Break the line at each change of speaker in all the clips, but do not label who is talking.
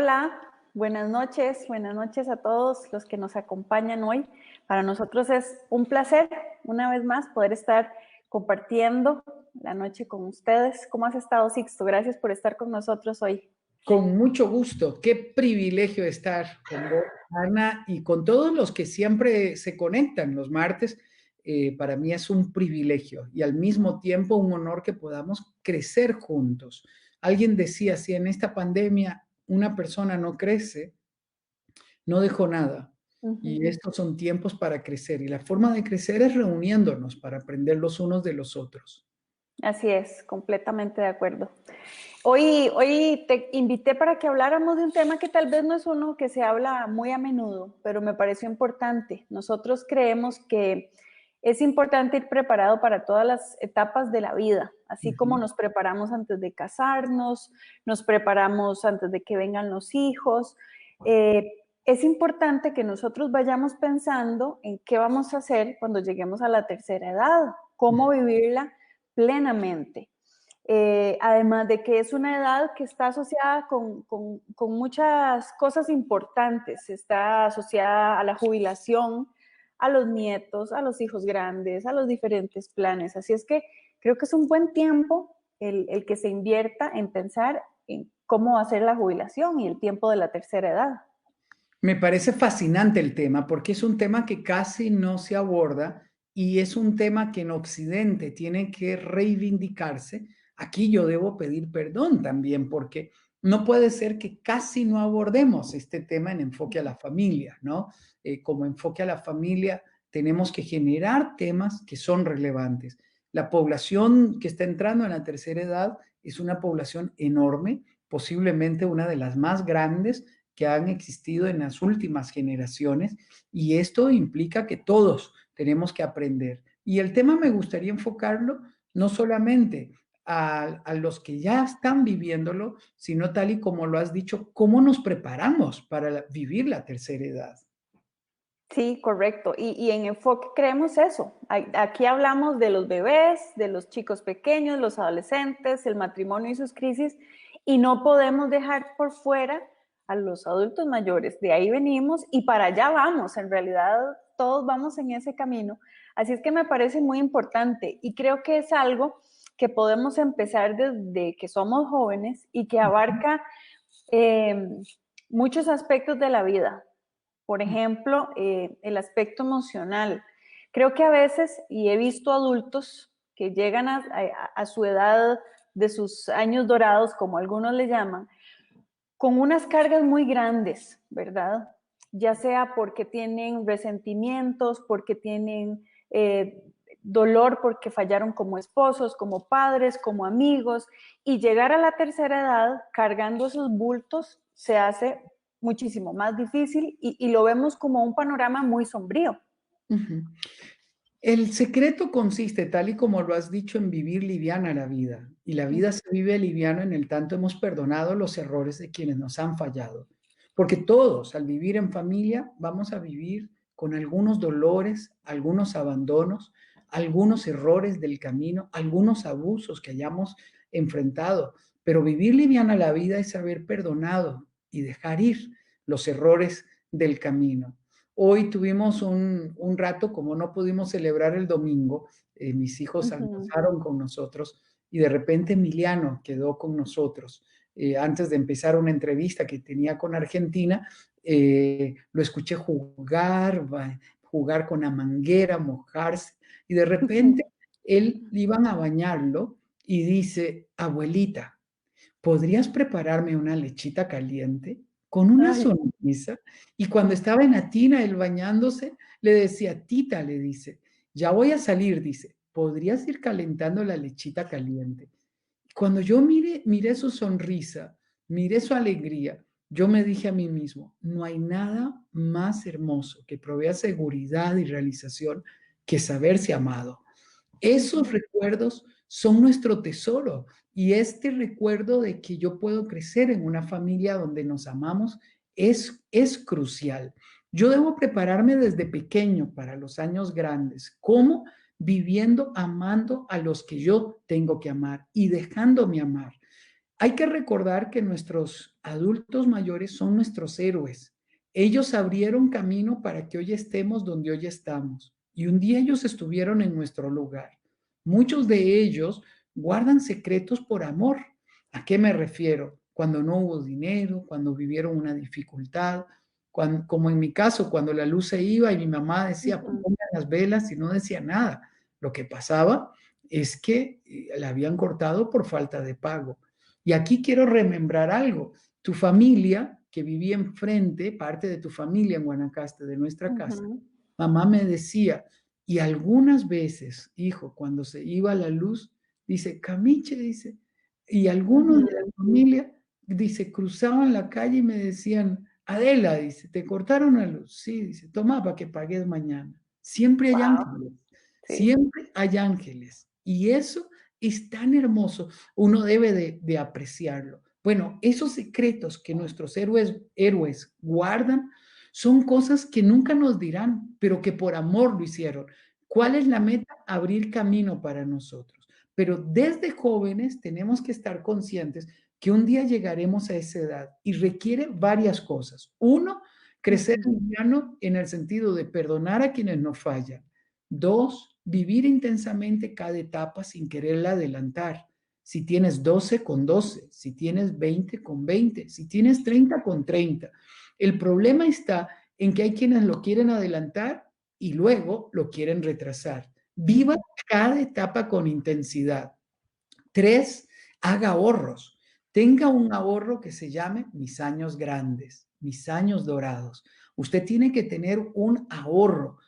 Hola, buenas noches a todos los que nos acompañan hoy. Para nosotros es un placer, una vez más, poder estar compartiendo la noche con ustedes. ¿Cómo has estado, Sixto? Gracias por estar con nosotros hoy.
Con mucho gusto, qué privilegio estar con vos, Ana, y con todos los que siempre se conectan los martes. Para mí es un privilegio y al mismo tiempo un honor que podamos crecer juntos. Alguien decía, si en esta pandemia una persona no crece, no dejó nada. Y
Ujú.
estos son tiempos para crecer y la forma de crecer es reuniéndonos para aprender los unos de los otros.
Así es, completamente de acuerdo. Hoy te invité para que habláramos de un tema que tal vez no es uno que se habla muy a menudo, pero me pareció importante. Nosotros creemos que es importante ir preparado para todas las etapas de la vida, así como
Ujú.
nos preparamos antes de casarnos, nos preparamos antes de que vengan los hijos. Es importante que nosotros vayamos pensando en qué vamos a hacer cuando lleguemos a la tercera edad, cómo vivirla plenamente. Además de que es una edad que está asociada con muchas cosas importantes, está asociada a la jubilación, a los nietos, a los hijos grandes, a los diferentes planes. Así es que creo que es un buen tiempo el que se invierta en pensar en cómo hacer la jubilación y el tiempo de la tercera edad.
Me parece fascinante el tema porque es un tema que casi no se aborda y es un tema que en Occidente tiene que reivindicarse. Aquí yo debo pedir perdón también porque no puede ser que casi no abordemos este tema en enfoque a la familia, ¿no? Como enfoque a la familia tenemos que generar temas que son relevantes. La población que está entrando en la tercera edad es una población enorme, posiblemente una de las más grandes que han existido en las últimas generaciones y esto implica que todos tenemos que aprender. Y el tema me gustaría enfocarlo no solamente a los que ya están viviéndolo, sino tal y como lo has dicho, cómo nos preparamos para vivir la tercera edad.
Sí, correcto. Y en Enfoque creemos eso. Aquí hablamos de los bebés, de los chicos pequeños, los adolescentes, el matrimonio y sus crisis, y no podemos dejar por fuera a los adultos mayores. De ahí venimos y para allá vamos. En realidad, todos vamos en ese camino. Así es que me parece muy importante y creo que es algo que podemos empezar desde que somos jóvenes y que abarca eh, muchos aspectos de la vida. Por ejemplo, el aspecto emocional. Creo que a veces, y he visto adultos que llegan a su edad de sus años dorados, como algunos le llaman, con unas cargas muy grandes, ¿verdad? Ya sea porque tienen resentimientos, porque tienen dolor porque fallaron como esposos, como padres, como amigos, y llegar a la tercera edad cargando esos bultos se hace muchísimo más difícil y lo vemos como un panorama muy sombrío.
Ujú. El secreto consiste, tal y como lo has dicho, en vivir liviana la vida. Y la vida se vive liviano en el tanto hemos perdonado los errores de quienes nos han fallado. Porque todos, al vivir en familia, vamos a vivir con algunos dolores, algunos abandonos, algunos errores del camino, algunos abusos que hayamos enfrentado. Pero vivir liviana la vida es haber perdonado y dejar ir los errores del camino. Hoy tuvimos un rato, como no pudimos celebrar el domingo, mis hijos
Ujú.
almorzaron con nosotros y de repente Emiliano quedó con nosotros. Antes de empezar una entrevista que tenía con Argentina, lo escuché jugar con la manguera, mojarse, y de repente él iban a bañarlo y dice, abuelita, ¿podrías prepararme una lechita caliente? Con una
Ay,
sonrisa. Y cuando estaba en la tina, él bañándose, le decía, tita, le dice, ya voy a salir, dice, ¿podrías ir calentando la lechita caliente? Cuando yo miré su sonrisa, miré su alegría, yo me dije a mí mismo, no hay nada más hermoso que provea seguridad y realización que saberse amado. Esos
ujú.
recuerdos son nuestro tesoro y este recuerdo de que yo puedo crecer en una familia donde nos amamos es crucial. Yo debo prepararme desde pequeño para los años grandes. ¿Cómo? Viviendo, amando a los que yo tengo que amar y dejándome amar. Hay que recordar que nuestros adultos mayores son nuestros héroes. Ellos abrieron camino para que hoy estemos donde hoy estamos. Y un día ellos estuvieron en nuestro lugar. Muchos de ellos guardan secretos por amor. ¿A qué me refiero? Cuando no hubo dinero, cuando vivieron una dificultad, como en mi caso, cuando la luz se iba y mi mamá decía,
Ujú,
pongan las velas y no decía nada. Lo que pasaba es que la habían cortado por falta de pago. Y aquí quiero remembrar algo. Tu familia, que vivía enfrente, parte de tu familia en Guanacaste, de nuestra casa,
ujú,
mamá me decía, y algunas veces, hijo, cuando se iba la luz, dice, Camiche, dice, y algunos de la
ujú.
familia, dice, cruzaban la calle y me decían, Adela, dice, ¿te cortaron la luz? Sí, dice, toma para que pagues mañana. Siempre hay
Wow,
ángeles,
sí.
siempre hay ángeles. Y eso es tan hermoso, uno debe de apreciarlo. Bueno, esos secretos que nuestros héroes guardan son cosas que nunca nos dirán, pero que por amor lo hicieron. ¿Cuál es la meta? Abrir camino para nosotros. Pero desde jóvenes tenemos que estar conscientes que un día llegaremos a esa edad y requiere varias cosas. Uno, crecer
Ujú,
liviano en el sentido de perdonar a quienes nos fallan. Dos, vivir intensamente cada etapa sin quererla adelantar. Si tienes 12 con 12, si tienes 20 con 20, si tienes 30 con 30. El problema está en que hay quienes lo quieren adelantar y luego lo quieren retrasar. Viva
ujú,
cada etapa con intensidad. Tres, haga ahorros. Tenga un ahorro que se llame mis años grandes, mis años dorados. Usted tiene que tener un ahorro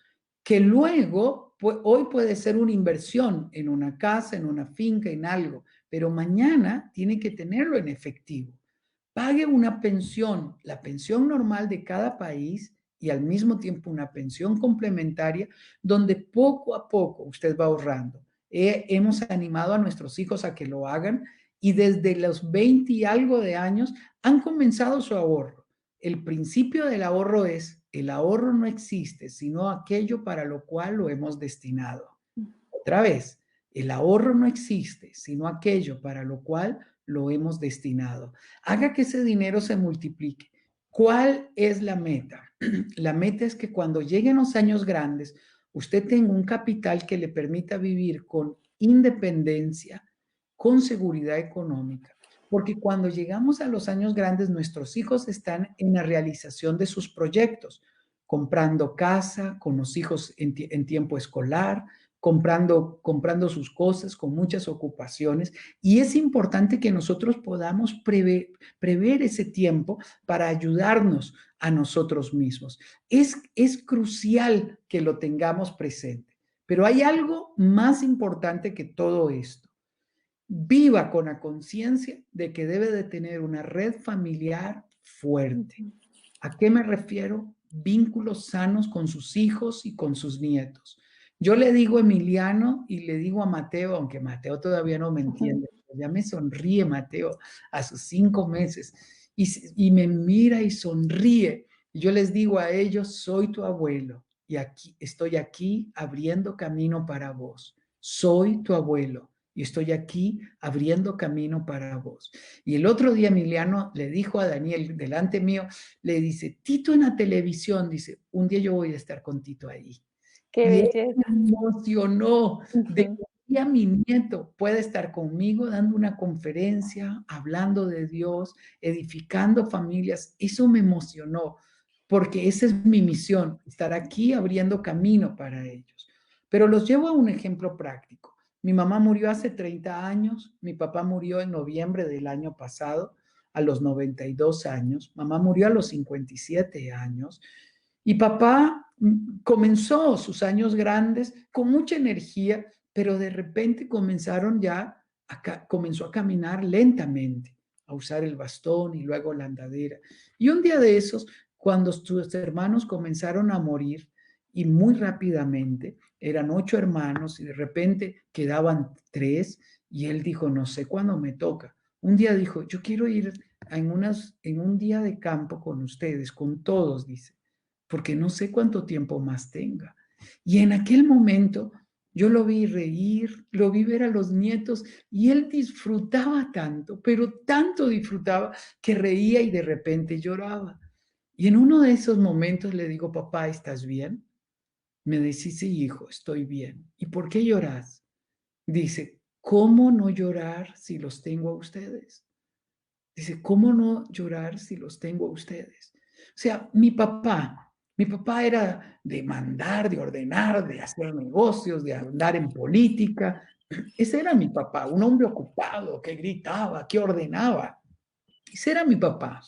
que luego, hoy puede ser una inversión en una casa, en una finca, en algo, pero mañana tiene que tenerlo en efectivo. Pague una pensión, la pensión normal de cada país y al mismo tiempo una pensión complementaria donde poco a poco usted va ahorrando. Hemos animado a nuestros hijos a que lo hagan y desde los 20 y algo de años han comenzado su ahorro. El principio del ahorro es, el ahorro no existe, sino aquello para lo cual lo hemos destinado. Otra vez, el ahorro no existe, sino aquello para lo cual lo hemos destinado. Haga que ese dinero se multiplique. ¿Cuál es la meta? La meta es que cuando lleguen los años grandes, usted tenga un capital que le permita vivir con independencia, con seguridad económica. Porque cuando llegamos a los años grandes, nuestros hijos están en la realización de sus proyectos, comprando casa, con los hijos en tiempo escolar, comprando sus cosas con muchas ocupaciones. Y es importante que nosotros podamos prever ese tiempo para ayudarnos a nosotros mismos. Es crucial que lo tengamos presente. Pero hay algo más importante que todo esto. Viva con la conciencia de que debe de tener una red familiar fuerte.
ujú,
¿A qué me refiero? Vínculos sanos con sus hijos y con sus nietos. Yo le digo a Emiliano y le digo a Mateo, aunque Mateo todavía no me
ujú.
entiende, ya me sonríe Mateo a sus 5 meses y me mira y sonríe. Y yo les digo a ellos, soy tu abuelo y aquí estoy aquí abriendo camino para vos. Soy tu abuelo y estoy aquí abriendo camino para vos. Y el otro día Emiliano le dijo a Daniel delante mío, le dice, Tito en la televisión, dice, un día yo voy a estar con Tito ahí.
Qué
Y él se
belleza.
emocionó de
Ujú,
que un día mi nieto pueda estar conmigo dando una conferencia, hablando de Dios, edificando familias. Eso me emocionó, porque esa es mi misión, estar aquí abriendo camino para ellos. Pero los llevo a un ejemplo práctico. Mi mamá murió hace 30 años, mi papá murió en noviembre del año pasado, a los 92 años, mamá murió a los 57 años, y papá comenzó sus años grandes con mucha energía, pero de repente comenzó a caminar lentamente, a usar el bastón y luego la andadera. Y un día de esos, cuando sus hermanos comenzaron a morir, y muy rápidamente, eran 8 hermanos y de repente quedaban 3, y él dijo, no sé cuándo me toca. Un día dijo, yo quiero ir en un día de campo con ustedes, con todos, dice, porque no sé cuánto tiempo más tenga. Y en aquel momento Yo lo vi reír, lo vi ver a los nietos y él disfrutaba tanto, pero tanto disfrutaba que reía y de repente lloraba. Y en uno de esos momentos le digo, papá, ¿estás bien? Me dice, sí, hijo, estoy bien. ¿Y por qué lloras? Dice, ¿cómo no llorar si los tengo a ustedes? Dice, ¿cómo no llorar si los tengo a ustedes? O sea, mi papá era de mandar, de ordenar, de hacer negocios, de andar en política. Ese era mi papá, un hombre ocupado que gritaba, que ordenaba. Ese era mi papá,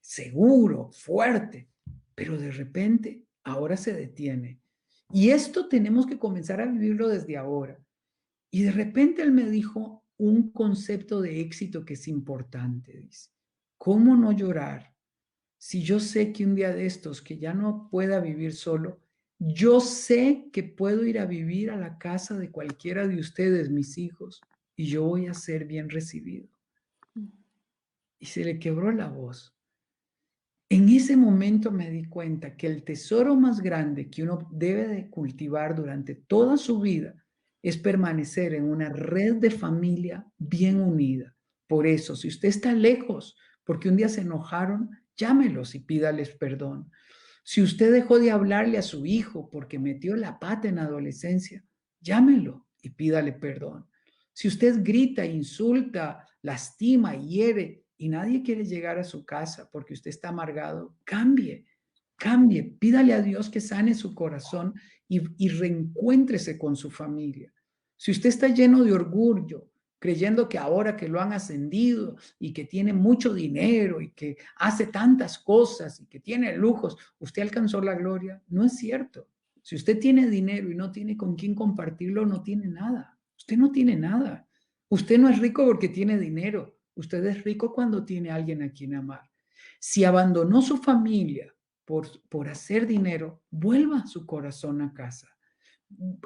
seguro, fuerte, pero de repente ahora se detiene. Y esto tenemos que comenzar a vivirlo desde ahora. Y de repente él me dijo un concepto de éxito que es importante, dice. ¿Cómo no llorar si yo sé que un día de estos que ya no pueda vivir solo, yo sé que puedo ir a vivir a la casa de cualquiera de ustedes, mis hijos, y yo voy a ser bien recibido? Y se le quebró la voz. En ese momento me di cuenta que el tesoro más grande que uno debe de cultivar durante toda su vida es permanecer en una red de familia bien unida. Por eso, si usted está lejos, porque un día se enojaron, llámelos y pídales perdón. Si usted dejó de hablarle a su hijo porque metió la pata en adolescencia, llámelo y pídale perdón. Si usted grita, insulta, lastima, hiere y nadie quiere llegar a su casa porque usted está amargado, cambie, cambie, pídale a Dios que sane su corazón y reencuéntrese con su familia. Si usted está lleno de orgullo, creyendo que ahora que lo han ascendido y que tiene mucho dinero y que hace tantas cosas y que tiene lujos, usted alcanzó la gloria, no es cierto. Si usted tiene dinero y no tiene con quién compartirlo, no tiene nada. Usted no tiene nada. Usted no es rico porque tiene dinero. Usted es rico cuando tiene a alguien a quien amar. Si abandonó su familia por hacer dinero, vuelva su corazón a casa.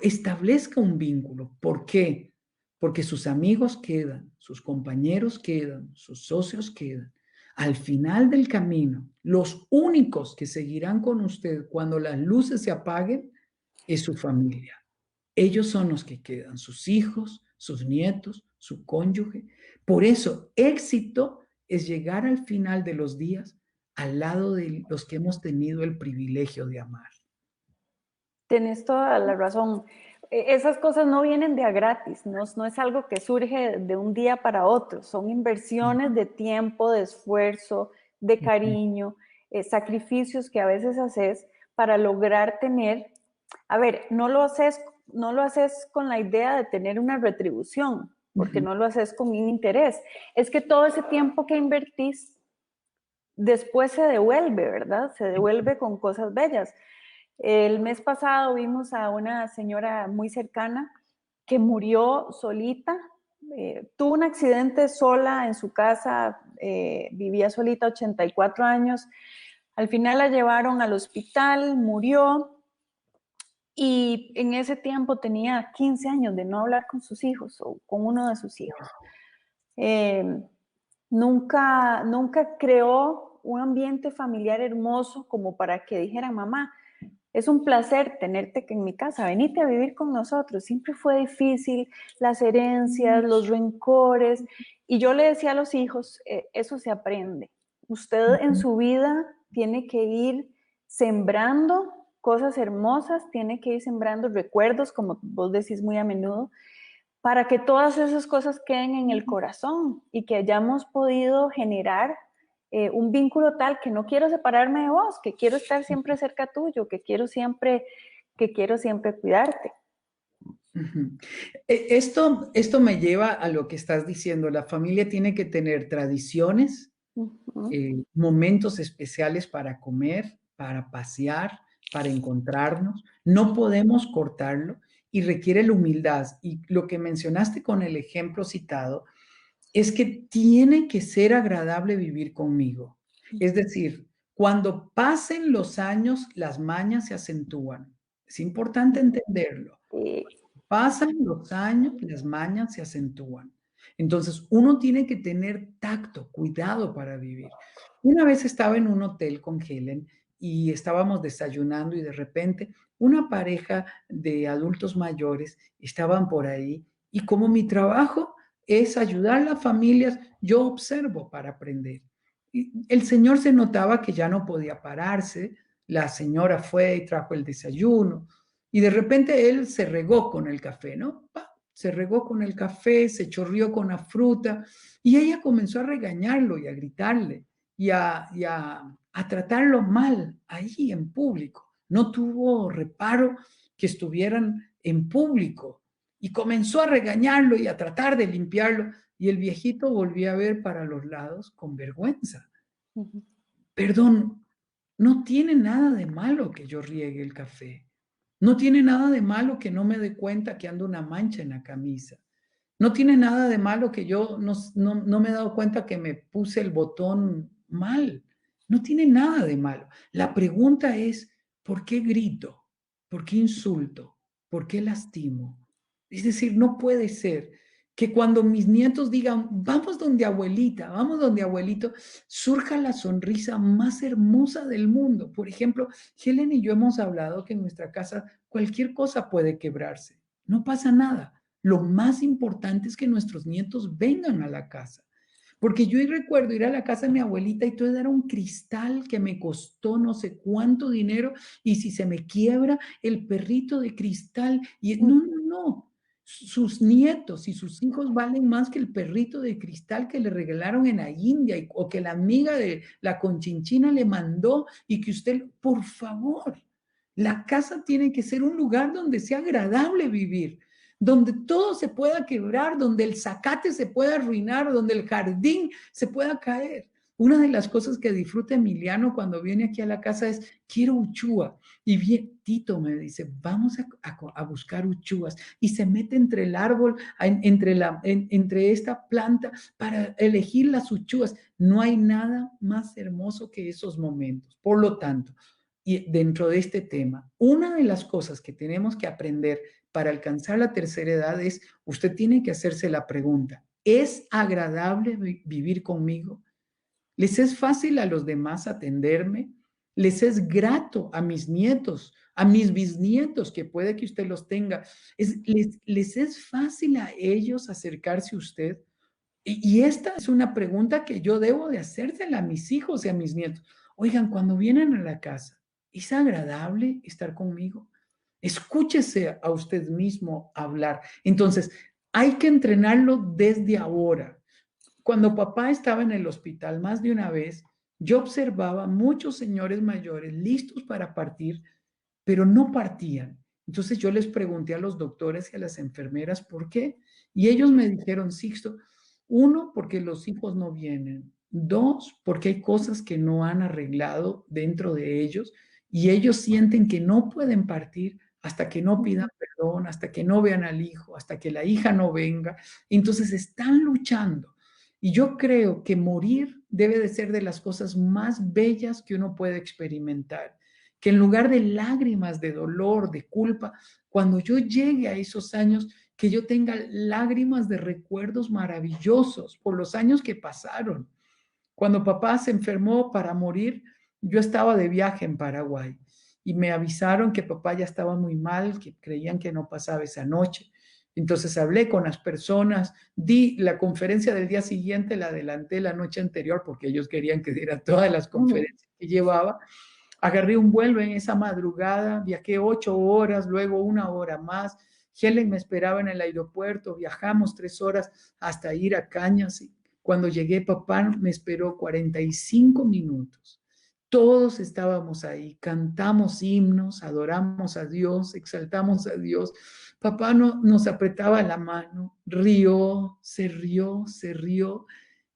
Establezca un vínculo. ¿Por qué? Porque sus amigos quedan, sus compañeros quedan, sus socios quedan. Al final del camino, los únicos que seguirán con usted cuando las luces se apaguen es su familia. Ellos son los que quedan, sus hijos, sus nietos, su cónyuge. Por eso, éxito es llegar al final de los días al lado de los que hemos tenido el privilegio de amar.
Tenés toda la razón. Esas cosas no vienen de a gratis, no es algo que surge de un día para otro, son inversiones de tiempo, de esfuerzo, de cariño, sacrificios que a veces haces para lograr tener, a ver, no lo haces con la idea de tener una retribución, porque no lo haces con un interés, es que todo ese tiempo que invertís después se devuelve, ¿verdad? Se devuelve con cosas bellas. El mes pasado vimos a una señora muy cercana que murió solita, tuvo un accidente sola en su casa, vivía solita, 84 años, al final la llevaron al hospital, murió y en ese tiempo tenía 15 años de no hablar con sus hijos o con uno de sus hijos. Eh, nunca creó un ambiente familiar hermoso como para que dijeran, mamá, es un placer tenerte en mi casa, venite a vivir con nosotros. Siempre fue difícil, las herencias, los rencores. Y yo le decía a los hijos, eso se aprende. Usted en su vida tiene que ir sembrando cosas hermosas, tiene que ir sembrando recuerdos, como vos decís muy a menudo, para que todas esas cosas queden en el corazón y que hayamos podido generar un vínculo tal que no quiero separarme de vos, que quiero estar siempre cerca tuyo, que quiero siempre cuidarte.
Esto me lleva a lo que estás diciendo. La familia tiene que tener tradiciones, momentos especiales para comer, para pasear, para encontrarnos. No podemos cortarlo y requiere la humildad. Y lo que mencionaste con el ejemplo citado es que tiene que ser agradable vivir conmigo. Es decir, cuando pasen los años, las mañas se acentúan. Es importante entenderlo. Pasan los años, las mañas se acentúan. Entonces, uno tiene que tener tacto, cuidado para vivir. Una vez estaba en un hotel con Helen y estábamos desayunando y de repente una pareja de adultos mayores estaban por ahí y como mi trabajo es ayudar a las familias, yo observo para aprender. Y el señor se notaba que ya no podía pararse, la señora fue y trajo el desayuno y de repente él se regó con el café, ¿no? ¡Pa! Se regó con el café, se chorrió con la fruta y ella comenzó a regañarlo y a gritarle y a tratarlo mal ahí en público. No tuvo reparo que estuvieran en público y comenzó a regañarlo y a tratar de limpiarlo y el viejito volvió a ver para los lados con vergüenza.
Ujú.
Perdón, no tiene nada de malo que yo riegue el café. No tiene nada de malo que no me dé cuenta que ando una mancha en la camisa. No tiene nada de malo que yo no me he dado cuenta que me puse el botón mal. No tiene nada de malo. La pregunta es, ¿por qué grito? ¿Por qué insulto? ¿Por qué lastimo? Es decir, no puede ser que cuando mis nietos digan, vamos donde abuelito, surja la sonrisa más hermosa del mundo. Por ejemplo, Helen y yo hemos hablado que en nuestra casa cualquier cosa puede quebrarse. No pasa nada. Lo más importante es que nuestros nietos vengan a la casa. Porque yo recuerdo ir a la casa de mi abuelita y todo era un cristal que me costó no sé cuánto dinero y si se me quiebra el perrito de cristal y no. Sus nietos y sus hijos valen más que el perrito de cristal que le regalaron en la India o que la amiga de la Conchinchina le mandó y que usted, por favor, la casa tiene que ser un lugar donde sea agradable vivir, donde todo se pueda quebrar, donde el zacate se pueda arruinar, donde el jardín se pueda caer. Una de las cosas que disfruta Emiliano cuando viene aquí a la casa es, quiero uchúa. Y bien, Tito me dice, vamos a buscar uchúas. Y se mete entre el árbol, entre esta planta para elegir las uchúas. No hay nada más hermoso que esos momentos. Por lo tanto, y dentro de este tema, una de las cosas que tenemos que aprender para alcanzar la tercera edad es, usted tiene que hacerse la pregunta, ¿es agradable vivir conmigo? ¿Les es fácil a los demás atenderme? ¿Les es grato a mis nietos, a mis bisnietos, que puede que usted los tenga? ¿Les es fácil a ellos acercarse a usted? Y esta es una pregunta que yo debo de hacérsela a mis hijos y a mis nietos. Oigan, cuando vienen a la casa, ¿es agradable estar conmigo? Escúchese a usted mismo hablar. Entonces, hay que entrenarlo desde ahora. Cuando papá estaba en el hospital más de una vez, yo observaba muchos señores mayores listos para partir, pero no partían. Entonces yo les pregunté a los doctores y a las enfermeras por qué. Y ellos me dijeron, Sixto, uno, porque los hijos no vienen. Dos, porque hay cosas que no han arreglado dentro de ellos y ellos sienten que no pueden partir hasta que no pidan perdón, hasta que no vean al hijo, hasta que la hija no venga. Entonces están luchando. Y yo creo que morir debe de ser de las cosas más bellas que uno puede experimentar, que en lugar de lágrimas, de dolor, de culpa, cuando yo llegue a esos años, que yo tenga lágrimas de recuerdos maravillosos por los años que pasaron. Cuando papá se enfermó para morir, yo estaba de viaje en Paraguay y me avisaron que papá ya estaba muy mal, que creían que no pasaba esa noche. Entonces hablé con las personas, di la conferencia del día siguiente, la adelanté la noche anterior porque ellos querían que diera todas las conferencias que llevaba. Agarré un vuelo en esa madrugada, viajé 8 horas, luego 1 hora más. Helen me esperaba en el aeropuerto, viajamos 3 horas hasta ir a Cañas. Y cuando llegué, papá me esperó 45 minutos. Todos estábamos ahí, cantamos himnos, adoramos a Dios, exaltamos a Dios. Papá no, nos apretaba la mano, rió, se rió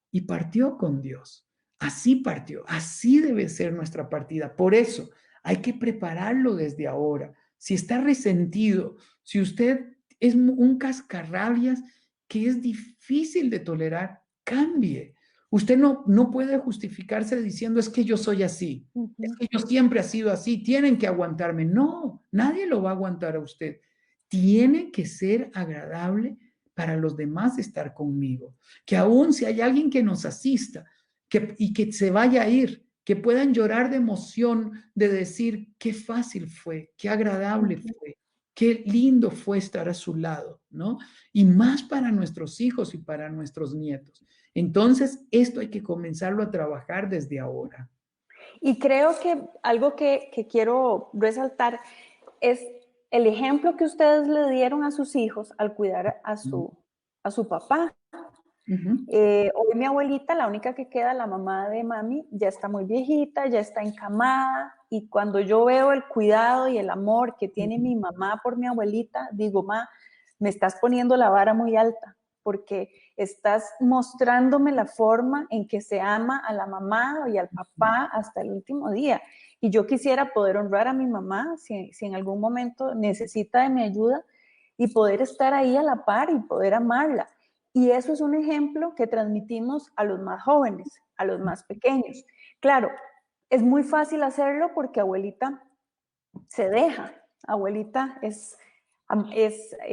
y partió con Dios. Así partió, así debe ser nuestra partida. Por eso hay que prepararlo desde ahora. Si está resentido, si usted es un cascarrabias que es difícil de tolerar, cambie. Usted no puede justificarse diciendo es que yo soy así, es que yo siempre he sido así, tienen que aguantarme. No, nadie lo va a aguantar a usted. Tiene que ser agradable para los demás estar conmigo. Que aún si hay alguien que nos asista y que se vaya a ir, que puedan llorar de emoción, de decir qué fácil fue, qué agradable
Ujú.
fue, qué lindo fue estar a su lado, ¿no? Y más para nuestros hijos y para nuestros nietos. Entonces, esto hay que comenzarlo a trabajar desde ahora.
Y creo que algo que quiero resaltar es el ejemplo que ustedes le dieron a sus hijos al cuidar a su papá.
Ujú.
Hoy mi abuelita, la única que queda, la mamá de mami, ya está muy viejita, ya está encamada, y cuando yo veo el cuidado y el amor que tiene mi mamá por mi abuelita, digo, ma, me estás poniendo la vara muy alta, porque estás mostrándome la forma en que se ama a la mamá y al papá hasta el último día. Y yo quisiera poder honrar a mi mamá si en algún momento necesita de mi ayuda y poder estar ahí a la par y poder amarla. Y eso es un ejemplo que transmitimos a los más jóvenes, a los más pequeños. Claro, es muy fácil hacerlo porque abuelita se deja. Abuelita es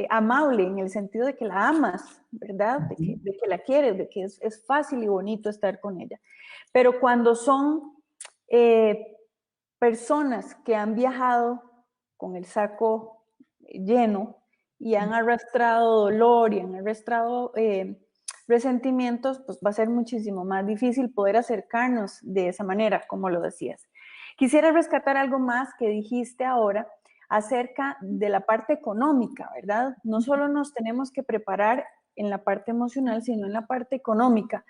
amable en el sentido de que la amas, ¿verdad? De que la quieres, de que es fácil y bonito estar con ella. Pero cuando son eh, personas que han viajado con el saco lleno y han arrastrado dolor y han arrastrado resentimientos, pues va a ser muchísimo más difícil poder acercarnos de esa manera, como lo decías. Quisiera rescatar algo más que dijiste ahora acerca de la parte económica, ¿verdad? No solo nos tenemos que preparar en la parte emocional, sino en la parte económica.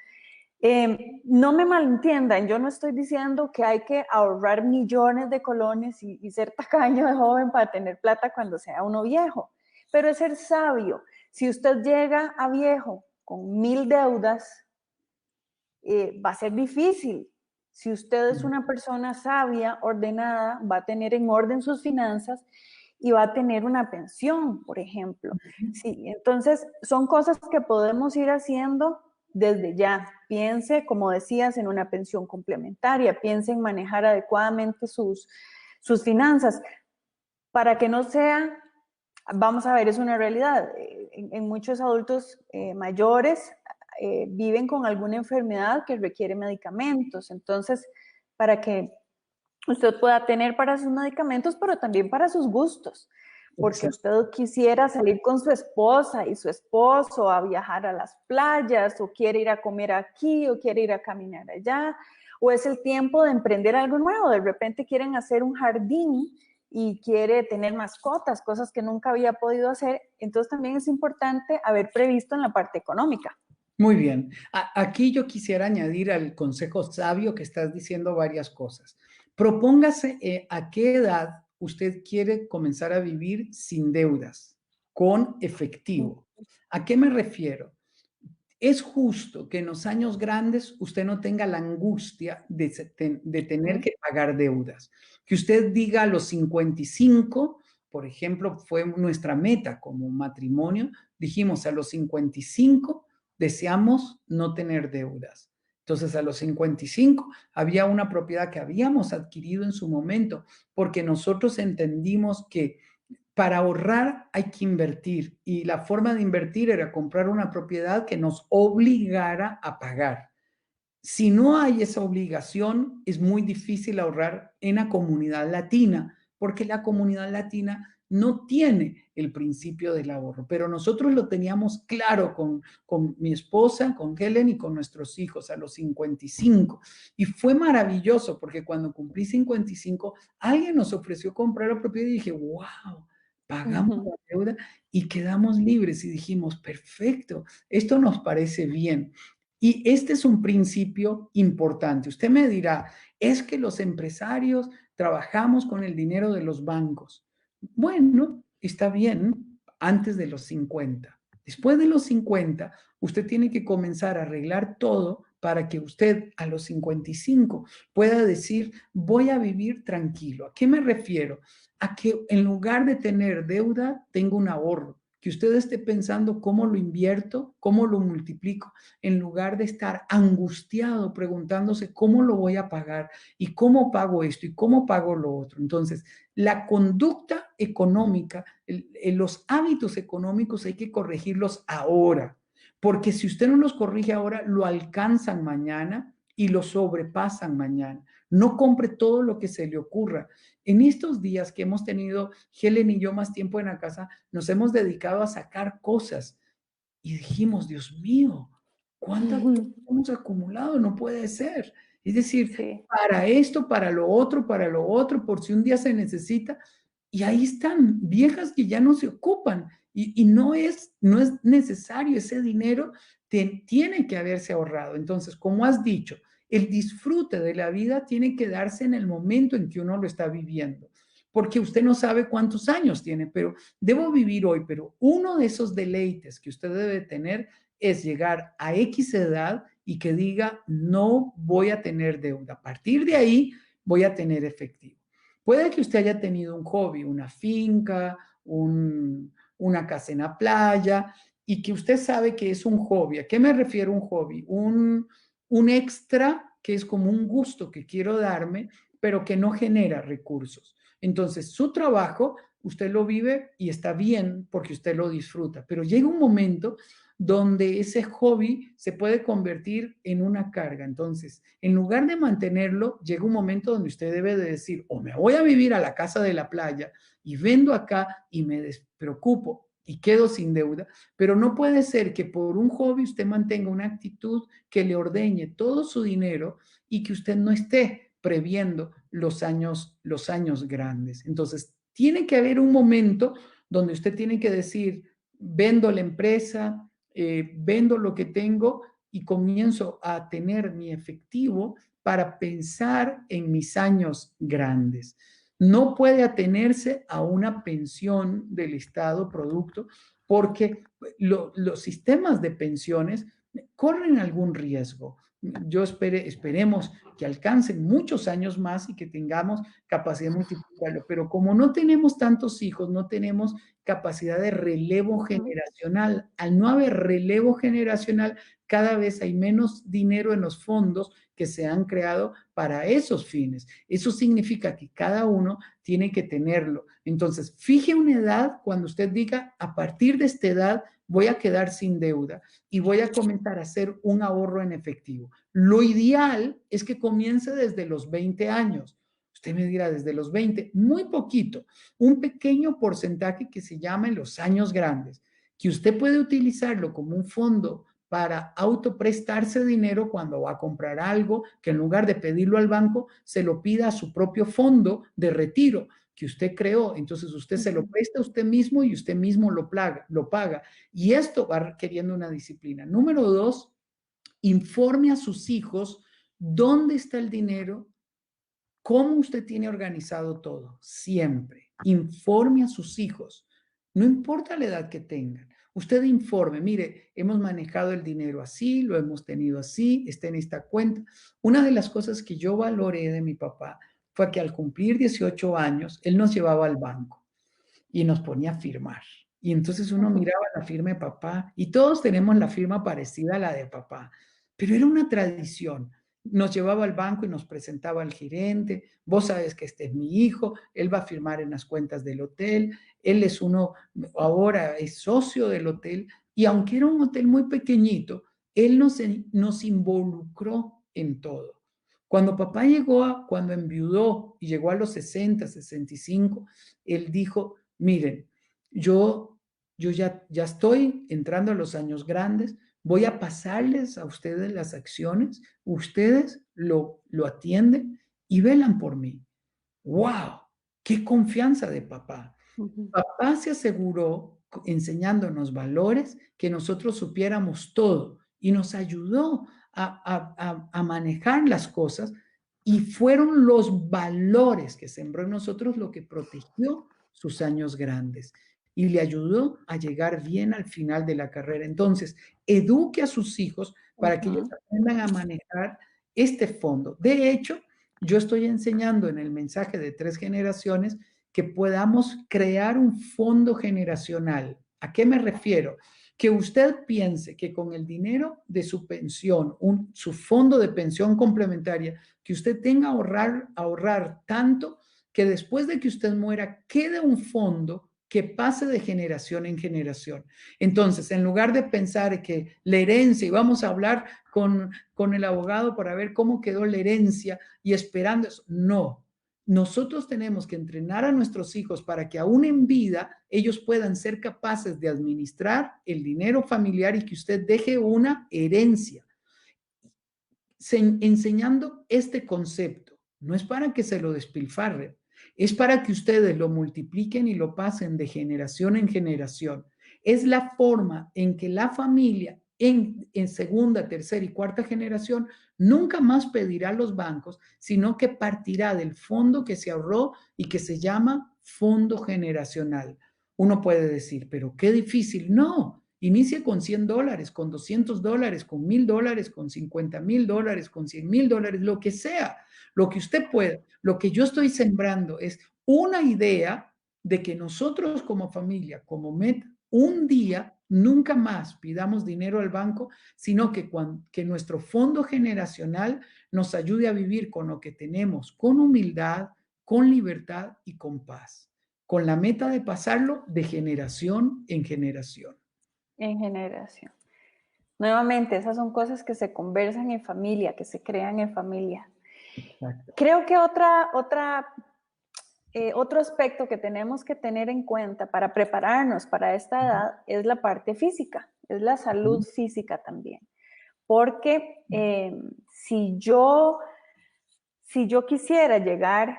No me malentiendan, yo no estoy diciendo que hay que ahorrar millones de colones y ser tacaño de joven para tener plata cuando sea uno viejo, pero es ser sabio. Si usted llega a viejo con 1000 deudas, va a ser difícil. Si usted es una persona sabia, ordenada, va a tener en orden sus finanzas y va a tener una pensión, por ejemplo. Sí, entonces son cosas que podemos ir haciendo desde ya. Piense, como decías, en una pensión complementaria, piense en manejar adecuadamente sus finanzas para que no sea, vamos a ver, es una realidad. En muchos adultos mayores viven con alguna enfermedad que requiere medicamentos. Entonces, para que usted pueda tener para sus medicamentos, pero también para sus gustos. Porque
Exacto.
usted quisiera salir con su esposa y su esposo a viajar a las playas, o quiere ir a comer aquí, o quiere ir a caminar allá, o es el tiempo de emprender algo nuevo. De repente quieren hacer un jardín y quiere tener mascotas, cosas que nunca había podido hacer. Entonces también es importante haber previsto en la parte económica.
Muy bien. Aquí yo quisiera añadir al consejo sabio que estás diciendo varias cosas. Propóngase a qué edad usted quiere comenzar a vivir sin deudas, con efectivo. ¿A qué me refiero? Es justo que en los años grandes usted no tenga la angustia de tener que pagar deudas. Que usted diga a los 55, por ejemplo, fue nuestra meta como matrimonio, dijimos a los 55 deseamos no tener deudas. Entonces, a los 55 había una propiedad que habíamos adquirido en su momento, porque nosotros entendimos que para ahorrar hay que invertir y la forma de invertir era comprar una propiedad que nos obligara a pagar. Si no hay esa obligación, es muy difícil ahorrar en la comunidad latina, porque la comunidad latina no tiene el principio del ahorro, pero nosotros lo teníamos claro con mi esposa, con Helen y con nuestros hijos a los 55. Y fue maravilloso porque cuando cumplí 55, alguien nos ofreció comprar la propiedad y dije, wow, pagamos la deuda y quedamos libres y dijimos, perfecto, esto nos parece bien. Y este es un principio importante. Usted me dirá, es que los empresarios trabajamos con el dinero de los bancos. Bueno, está bien, antes de los 50. Después de los 50, usted tiene que comenzar a arreglar todo para que usted a los 55 pueda decir, voy a vivir tranquilo. ¿A qué me refiero? A que en lugar de tener deuda, tengo un ahorro. Que usted esté pensando cómo lo invierto, cómo lo multiplico, en lugar de estar angustiado preguntándose cómo lo voy a pagar y cómo pago esto y cómo pago lo otro. Entonces, la conducta económica, los hábitos económicos hay que corregirlos ahora, porque si usted no los corrige ahora, lo alcanzan mañana y lo sobrepasan mañana. No compre todo lo que se le ocurra. En estos días que hemos tenido Helen y yo más tiempo en la casa, nos hemos dedicado a sacar cosas y dijimos, Dios mío, ¿cuántas cosas hemos acumulado? No puede ser. Es decir,
Sí,
para esto, para lo otro, por si un día se necesita. Y ahí están, viejas que ya no se ocupan. Y no es necesario ese dinero, tiene que haberse ahorrado. Entonces, como has dicho, el disfrute de la vida tiene que darse en el momento en que uno lo está viviendo, porque usted no sabe cuántos años tiene, pero debo vivir hoy. Pero uno de esos deleites que usted debe tener es llegar a X edad y que diga, no voy a tener deuda. A partir de ahí voy a tener efectivo. Puede que usted haya tenido un hobby, una finca, una casa en la playa, y que usted sabe que es un hobby. ¿A qué me refiero un hobby? Un extra que es como un gusto que quiero darme, pero que no genera recursos. Entonces, su trabajo, usted lo vive y está bien porque usted lo disfruta, pero llega un momento donde ese hobby se puede convertir en una carga. Entonces, en lugar de mantenerlo, llega un momento donde usted debe de decir, o me voy a vivir a la casa de la playa y vendo acá y me despreocupo y quedo sin deuda, pero no puede ser que por un hobby usted mantenga una actitud que le ordeñe todo su dinero y que usted no esté previendo los años grandes. Entonces, tiene que haber un momento donde usted tiene que decir, vendo la empresa, vendo lo que tengo y comienzo a tener mi efectivo para pensar en mis años grandes. No puede atenerse a una pensión del Estado producto porque los sistemas de pensiones corren algún riesgo. Esperemos que alcancen muchos años más y que tengamos capacidad de multiplicarlo, pero como no tenemos tantos hijos, no tenemos capacidad de relevo generacional. Al no haber relevo generacional, cada vez hay menos dinero en los fondos que se han creado para esos fines. Eso significa que cada uno tiene que tenerlo. Entonces, fije una edad cuando usted diga, a partir de esta edad voy a quedar sin deuda y voy a comenzar a hacer un ahorro en efectivo. Lo ideal es que comience desde los 20 años. Usted me dirá, desde los 20, muy poquito, un pequeño porcentaje que se llama en los años grandes, que usted puede utilizarlo como un fondo para autoprestarse dinero cuando va a comprar algo, que en lugar de pedirlo al banco, se lo pida a su propio fondo de retiro que usted creó. Entonces usted se lo presta a usted mismo y usted mismo lo paga. Y esto va requiriendo una disciplina. Número dos, informe a sus hijos dónde está el dinero, cómo usted tiene organizado todo. Siempre informe a sus hijos, no importa la edad que tengan. Usted informe, mire, hemos manejado el dinero así, lo hemos tenido así, está en esta cuenta. Una de las cosas que yo valoré de mi papá fue que al cumplir 18 años, él nos llevaba al banco y nos ponía a firmar. Y entonces uno miraba la firma de papá y todos tenemos la firma parecida a la de papá, pero era una tradición. Nos llevaba al banco y nos presentaba al gerente, vos sabes que este es mi hijo, él va a firmar en las cuentas del hotel, él es uno, ahora es socio del hotel, y aunque era un hotel muy pequeñito, él nos involucró en todo. Cuando papá cuando enviudó y llegó a los 60, 65, él dijo, miren, yo ya estoy entrando a los años grandes, voy a pasarles a ustedes las acciones, ustedes lo atienden y velan por mí. ¡Wow! ¡Qué confianza de papá! Papá se aseguró enseñándonos valores que nosotros supiéramos todo y nos ayudó a manejar las cosas y fueron los valores que sembró en nosotros lo que protegió sus años grandes y le ayudó a llegar bien al final de la carrera. Entonces, eduque a sus hijos para que ellos aprendan a manejar este fondo. De hecho, yo estoy enseñando en el mensaje de 3 generaciones que podamos crear un fondo generacional. ¿A qué me refiero? Que usted piense que con el dinero de su pensión, su fondo de pensión complementaria, que usted tenga ahorrar tanto que después de que usted muera quede un fondo que pase de generación en generación. Entonces, en lugar de pensar que la herencia, y vamos a hablar con el abogado para ver cómo quedó la herencia y esperando eso, no. Nosotros tenemos que entrenar a nuestros hijos para que aún en vida ellos puedan ser capaces de administrar el dinero familiar y que usted deje una herencia enseñando este concepto. No es para que se lo despilfarren, es para que ustedes lo multipliquen y lo pasen de generación en generación. Es la forma en que la familia en segunda, tercera y cuarta generación nunca más pedirá a los bancos, sino que partirá del fondo que se ahorró y que se llama fondo generacional. Uno puede decir, pero qué difícil. No, inicie con $100, con $200, con $1,000, con $50,000, con $100,000, lo que sea, lo que usted pueda. Lo que yo estoy sembrando es una idea de que nosotros como familia, como meta, un día nunca más pidamos dinero al banco, sino que nuestro fondo generacional nos ayude a vivir con lo que tenemos, con humildad, con libertad y con paz, con la meta de pasarlo de generación en generación.
En generación. Nuevamente, esas son cosas que se conversan en familia, que se crean en familia.
Exacto.
Creo que otro aspecto que tenemos que tener en cuenta para prepararnos para esta edad es la parte física, es la salud física también. Porque si yo quisiera llegar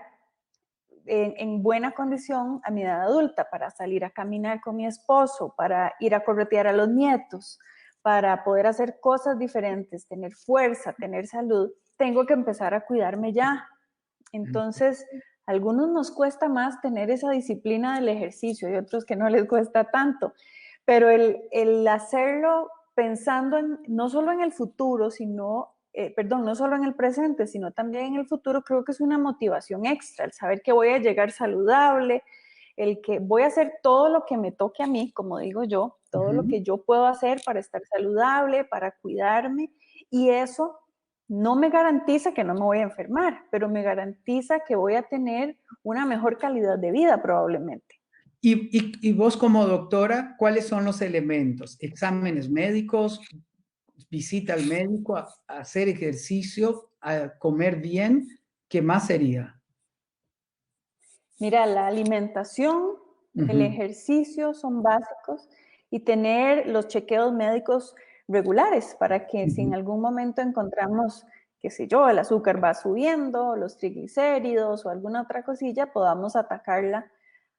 en buena condición a mi edad adulta para salir a caminar con mi esposo, para ir a corretear a los nietos, para poder hacer cosas diferentes, tener fuerza, tener salud, tengo que empezar a cuidarme ya. Entonces, a algunos nos cuesta más tener esa disciplina del ejercicio y otros que no les cuesta tanto, pero el hacerlo pensando no solo en el futuro, sino no solo en el presente, sino también en el futuro, creo que es una motivación extra, el saber que voy a llegar saludable, el que voy a hacer todo lo que me toque a mí, como digo yo, todo lo que yo puedo hacer para estar saludable, para cuidarme, y eso no me garantiza que no me voy a enfermar, pero me garantiza que voy a tener una mejor calidad de vida probablemente.
Y vos como doctora, ¿cuáles son los elementos? Exámenes médicos, visita al médico, a hacer ejercicio, a comer bien, ¿qué más sería?
Mira, la alimentación, el ejercicio son básicos y tener los chequeos médicos regulares para que si en algún momento encontramos, qué sé yo, el azúcar va subiendo, los triglicéridos o alguna otra cosilla, podamos atacarla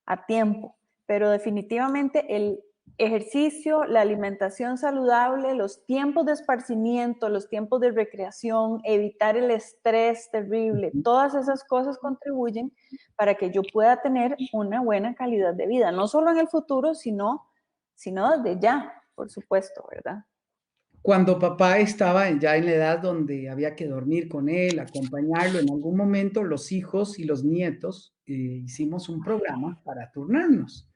a tiempo. Pero definitivamente el ejercicio, la alimentación saludable, los tiempos de esparcimiento, los tiempos de recreación, evitar el estrés terrible, todas esas cosas contribuyen para que yo pueda tener una buena calidad de vida, no solo en el futuro, sino desde ya, por supuesto, ¿verdad?
Cuando papá estaba ya en la edad donde había que dormir con él, acompañarlo, en algún momento los hijos y los nietos hicimos un programa para turnarnos.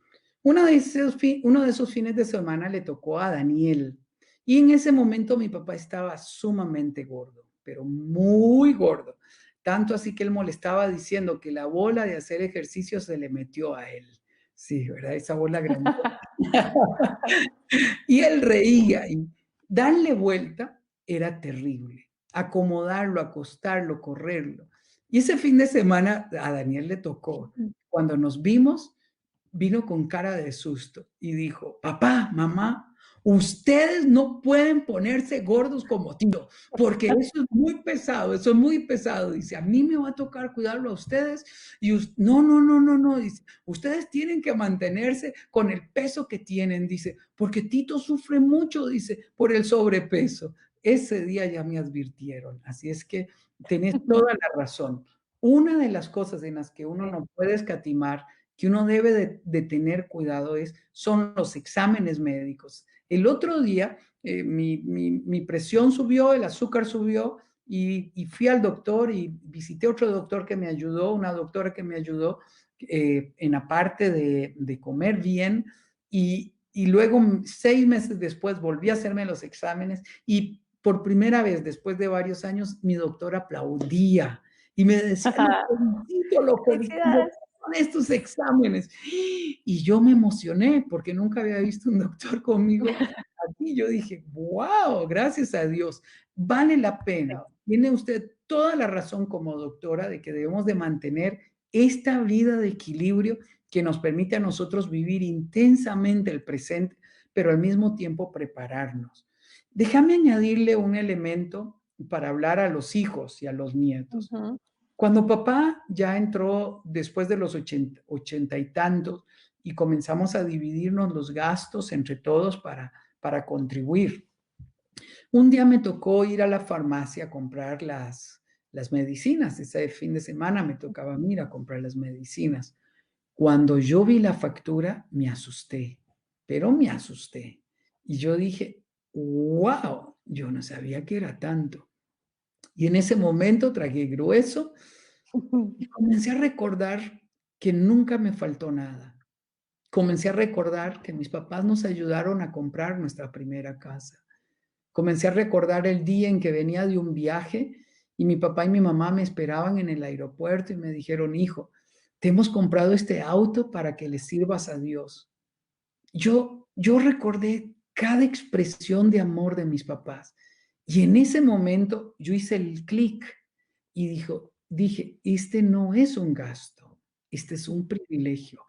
Uno de esos fines de semana le tocó a Daniel y en ese momento mi papá estaba sumamente gordo, pero muy gordo. Tanto así que él molestaba diciendo que la bola de hacer ejercicio se le metió a él. Sí, ¿verdad? Esa bola grande. Y él reía y darle vuelta era terrible. Acomodarlo, acostarlo, correrlo. Y ese fin de semana a Daniel le tocó. Cuando nos vimos, vino con cara de susto y dijo, papá, mamá, ustedes no pueden ponerse gordos como tío, porque eso es muy pesado, eso es muy pesado. Dice, a mí me va a tocar cuidarlo a ustedes y no, no, no, no, no, dice, ustedes tienen que mantenerse con el peso que tienen, dice, porque Tito sufre mucho, dice, por el sobrepeso. Ese día ya me advirtieron, así es que tenés toda la razón. Una de las cosas en las que uno no puede escatimar, que uno debe de tener cuidado son los exámenes médicos. El otro día mi presión subió, el azúcar subió y fui al doctor y visité otro doctor que me ayudó, una doctora que me ayudó en la parte de comer bien y luego 6 meses después volví a hacerme los exámenes y por primera vez después de varios años mi doctor aplaudía y me decía, lo felicito,
Felicidades.
son estos exámenes? Y yo me emocioné porque nunca había visto un doctor conmigo así. Yo dije, wow, gracias a Dios, vale la pena. Tiene usted toda la razón como doctora de que debemos de mantener esta vida de equilibrio que nos permite a nosotros vivir intensamente el presente, pero al mismo tiempo prepararnos. Déjame añadirle un elemento para hablar a los hijos y a los nietos.
Ujú.
Cuando papá ya entró después de los 80 y tantos y comenzamos a dividirnos los gastos entre todos para contribuir. Un día me tocó ir a la farmacia a comprar las medicinas. Ese fin de semana me tocaba ir a comprar las medicinas. Cuando yo vi la factura, me asusté, pero me asusté. Y yo dije, wow, yo no sabía que era tanto. Y en ese momento tragué grueso y comencé a recordar que nunca me faltó nada. Comencé a recordar que mis papás nos ayudaron a comprar nuestra primera casa. Comencé a recordar el día en que venía de un viaje y mi papá y mi mamá me esperaban en el aeropuerto y me dijeron, hijo, te hemos comprado este auto para que le sirvas a Dios. Yo recordé cada expresión de amor de mis papás y en ese momento yo hice el clic y dije, este no es un gasto, este es un privilegio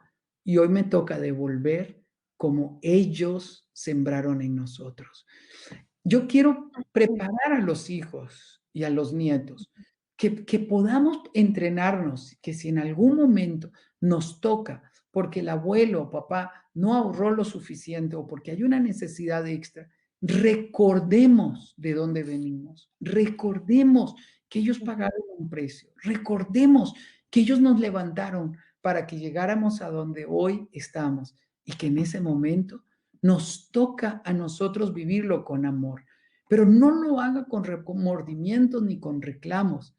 y hoy me toca devolver como ellos sembraron en nosotros. Yo quiero preparar a los hijos y a los nietos, que podamos entrenarnos, que si en algún momento nos toca, porque el abuelo o papá no ahorró lo suficiente o porque hay una necesidad extra, recordemos de dónde venimos, recordemos que ellos pagaron un precio, recordemos que ellos nos levantaron para que llegáramos a donde hoy estamos y que en ese momento nos toca a nosotros vivirlo con amor, pero no lo haga con remordimientos ni con reclamos.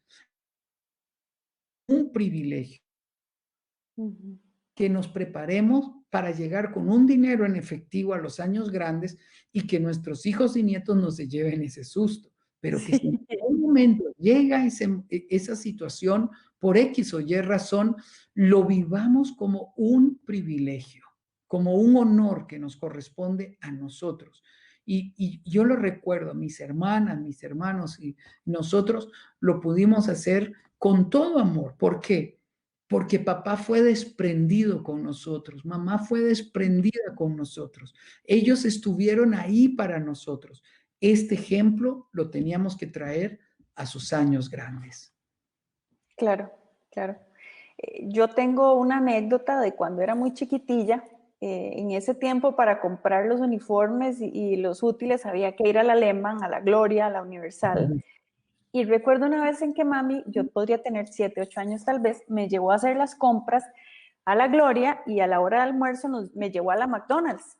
Un privilegio
Ujú.
que nos preparemos para llegar con un dinero en efectivo a los años grandes y que nuestros hijos y nietos no se lleven ese susto, pero que si en
Sí.
algún momento llega esa situación por X o Y razón, lo vivamos como un privilegio, como un honor que nos corresponde a nosotros. Y yo lo recuerdo, mis hermanas, mis hermanos y nosotros lo pudimos hacer con todo amor. ¿Por qué? Porque papá fue desprendido con nosotros, mamá fue desprendida con nosotros. Ellos estuvieron ahí para nosotros. Este ejemplo lo teníamos que traer a sus años grandes.
Claro, claro. Yo tengo una anécdota de cuando era muy chiquitilla. En ese tiempo para comprar los uniformes y los útiles había que ir a la Lehman, a la Gloria, a la Universal. Y recuerdo una vez en que mami, yo podría tener 7, 8 años tal vez, me llevó a hacer las compras a la Gloria y a la hora de almuerzo me llevó a la McDonald's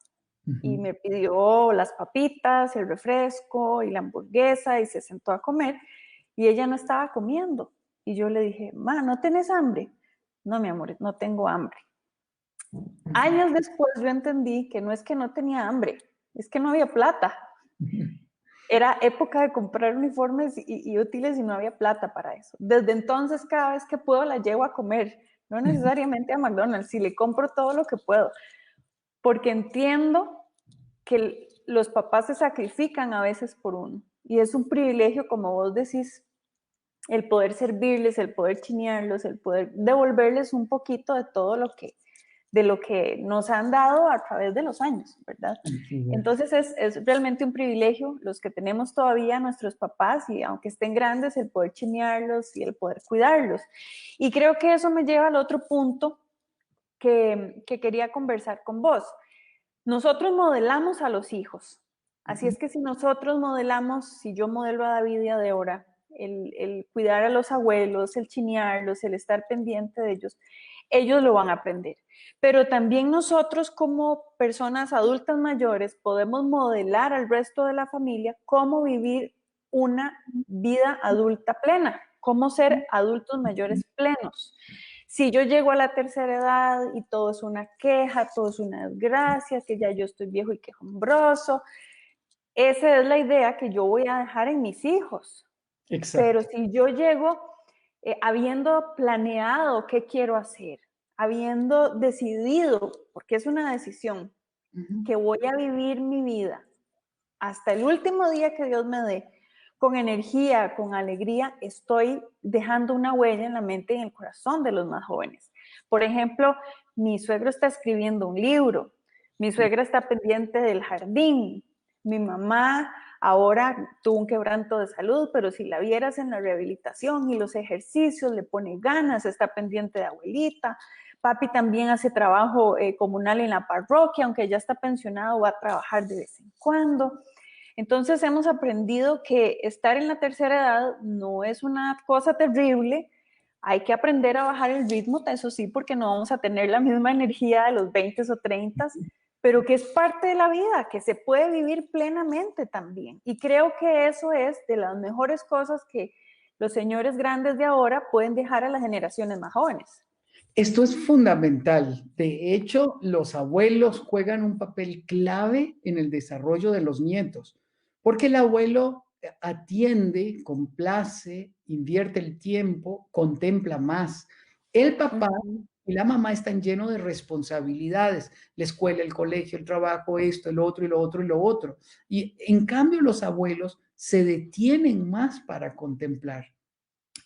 y me pidió las papitas, el refresco y la hamburguesa y se sentó a comer y ella no estaba comiendo. Y yo le dije, ma, ¿no tenés hambre? No, mi amor, no tengo hambre. Años después yo entendí que no es que no tenía hambre, es que no había plata. Era época de comprar uniformes y útiles y no había plata para eso. Desde entonces, cada vez que puedo la llevo a comer, no necesariamente a McDonald's, si le compro todo lo que puedo, porque entiendo que los papás se sacrifican a veces por uno y es un privilegio, como vos decís, el poder servirles, el poder chinearlos, el poder devolverles un poquito de lo que nos han dado a través de los años, ¿verdad? Entonces es realmente un privilegio los que tenemos todavía nuestros papás y aunque estén grandes, el poder chinearlos y el poder cuidarlos. Y creo que eso me lleva al otro punto que quería conversar con vos. Nosotros modelamos a los hijos. Así es que si nosotros modelamos, si yo modelo a David y a Deora, el cuidar a los abuelos, el chinearlos, el estar pendiente de ellos lo van a aprender. Pero también nosotros como personas adultas mayores podemos modelar al resto de la familia cómo vivir una vida adulta plena, cómo ser adultos mayores plenos. Si yo llego a la tercera edad y todo es una queja, todo es una desgracia, que ya yo estoy viejo y quejumbroso, esa es la idea que yo voy a dejar en mis hijos. Pero
Exacto.
si yo llego habiendo planeado qué quiero hacer, habiendo decidido, porque es una decisión, que voy a vivir mi vida hasta el último día que Dios me dé, con energía, con alegría, estoy dejando una huella en la mente y en el corazón de los más jóvenes. Por ejemplo, mi suegro está escribiendo un libro, mi suegra está pendiente del jardín, mi mamá ahora tuvo un quebranto de salud, pero si la vieras en la rehabilitación y los ejercicios, le pone ganas, está pendiente de abuelita. Papi también hace trabajo comunal en la parroquia, aunque ya está pensionado, va a trabajar de vez en cuando. Entonces hemos aprendido que estar en la tercera edad no es una cosa terrible, hay que aprender a bajar el ritmo, eso sí, porque no vamos a tener la misma energía de los 20 o 30, pero que es parte de la vida, que se puede vivir plenamente también. Y creo que eso es de las mejores cosas que los señores grandes de ahora pueden dejar a las generaciones más jóvenes.
Esto es fundamental. De hecho, los abuelos juegan un papel clave en el desarrollo de los nietos, porque el abuelo atiende, complace, invierte el tiempo, contempla más. El papá y la mamá están llenos de responsabilidades, la escuela, el colegio, el trabajo, esto, el otro y lo otro y lo otro. Y en cambio los abuelos se detienen más para contemplar.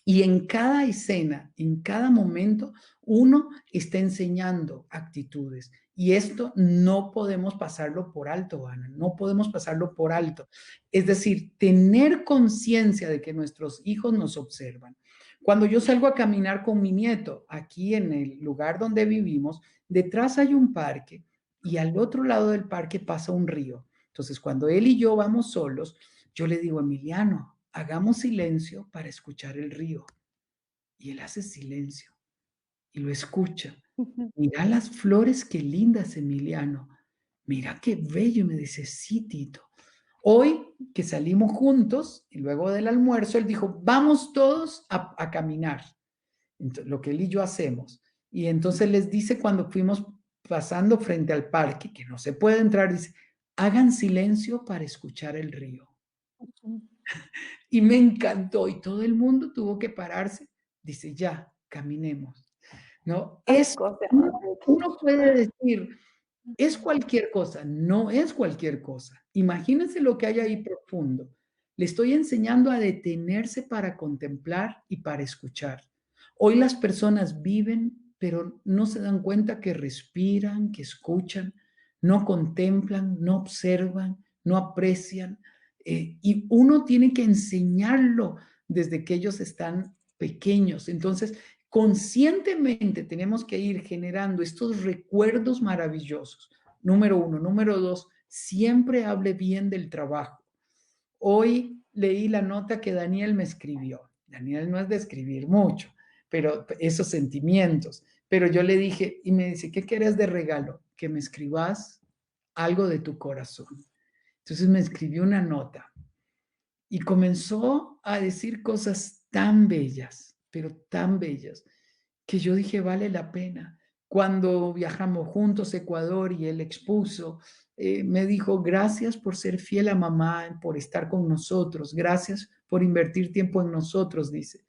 Y en cada escena, en cada momento, uno está enseñando actitudes. Y esto no podemos pasarlo por alto, Ana, no podemos pasarlo por alto. Es decir, tener conciencia de que nuestros hijos nos observan. Cuando yo salgo a caminar con mi nieto, aquí en el lugar donde vivimos, detrás hay un parque y al otro lado del parque pasa un río. Entonces, cuando él y yo vamos solos, yo le digo, Emiliano, hagamos silencio para escuchar el río. Y él hace silencio y lo escucha. Mira las flores, qué lindas, Emiliano. Mira qué bello. Y me dice, sí, Tito. Hoy que salimos juntos y luego del almuerzo, él dijo, vamos todos a caminar. Entonces, lo que él y yo hacemos. Y entonces les dice cuando fuimos pasando frente al parque, que no se puede entrar, dice, hagan silencio para escuchar el río. Y me encantó y todo el mundo tuvo que pararse. Dice, ya, caminemos. ¿No?
Ay,
Es,
cosa más
uno puede decir, es cualquier cosa, no es cualquier cosa. Imagínense lo que hay ahí profundo. Le estoy enseñando a detenerse para contemplar y para escuchar. Hoy las personas viven, pero no se dan cuenta que respiran, que escuchan, no contemplan, no observan, no aprecian. Y uno tiene que enseñarlo desde que ellos están pequeños. Entonces, conscientemente tenemos que ir generando estos recuerdos maravillosos. Número uno. Número dos, siempre hable bien del trabajo. Hoy leí la nota que Daniel me escribió. Daniel no es de escribir mucho, pero esos sentimientos. Pero yo le dije, y me dice, ¿qué quieres de regalo? Que me escribas algo de tu corazón. Entonces me escribió una nota y comenzó a decir cosas tan bellas, pero tan bellas, que yo dije, vale la pena. Cuando viajamos juntos a Ecuador y él expuso, me dijo, gracias por ser fiel a mamá, por estar con nosotros, gracias por invertir tiempo en nosotros, dice.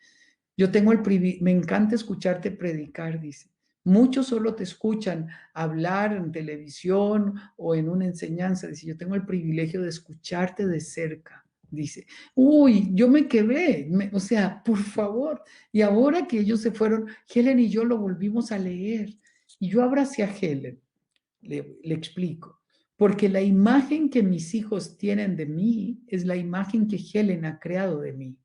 Yo tengo el privilegio, me encanta escucharte predicar, dice. Muchos solo te escuchan hablar en televisión o en una enseñanza, dice, yo tengo el privilegio de escucharte de cerca, dice. Uy, yo me quedé, o sea, por favor. Y ahora que ellos se fueron, Helen y yo lo volvimos a leer. Y yo abracé a Helen, le explico, porque la imagen que mis hijos tienen de mí es la imagen que Helen ha creado de mí.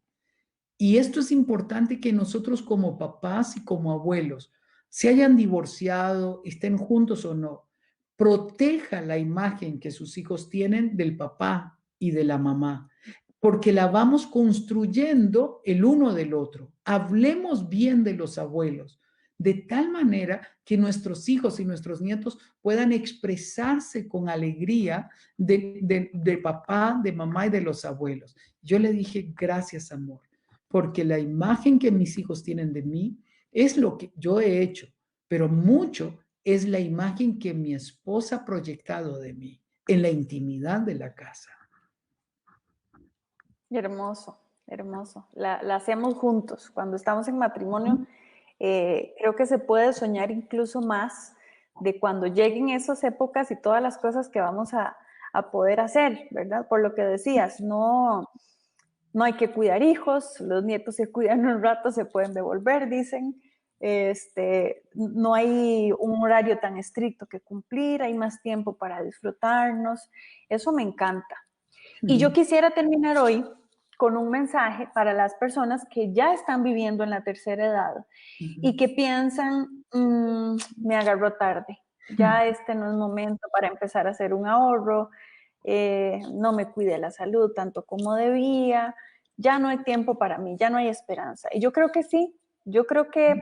Y esto es importante que nosotros como papás y como abuelos, se hayan divorciado, estén juntos o no, proteja la imagen que sus hijos tienen del papá y de la mamá, porque la vamos construyendo el uno del otro. Hablemos bien de los abuelos, de tal manera que nuestros hijos y nuestros nietos puedan expresarse con alegría de papá, de mamá y de los abuelos. Yo le dije, gracias, amor, porque la imagen que mis hijos tienen de mí es lo que yo he hecho, pero mucho es la imagen que mi esposa ha proyectado de mí en la intimidad de la casa.
hermoso, hermoso. La hacemos juntos. Cuando estamos en matrimonio, Creo que se puede soñar incluso más de cuando lleguen esas épocas y todas las cosas que vamos a poder hacer, ¿verdad? Por lo que decías, no hay que cuidar hijos, los nietos se cuidan un rato, se pueden devolver, dicen. No hay un horario tan estricto que cumplir, hay más tiempo para disfrutarnos. Eso me encanta. Y yo quisiera terminar hoy con un mensaje para las personas que ya están viviendo en la tercera edad y que piensan, me agarró tarde, ya este no es momento para empezar a hacer un ahorro, no me cuidé la salud tanto como debía, ya no hay tiempo para mí, ya no hay esperanza. Y yo creo que sí, yo creo que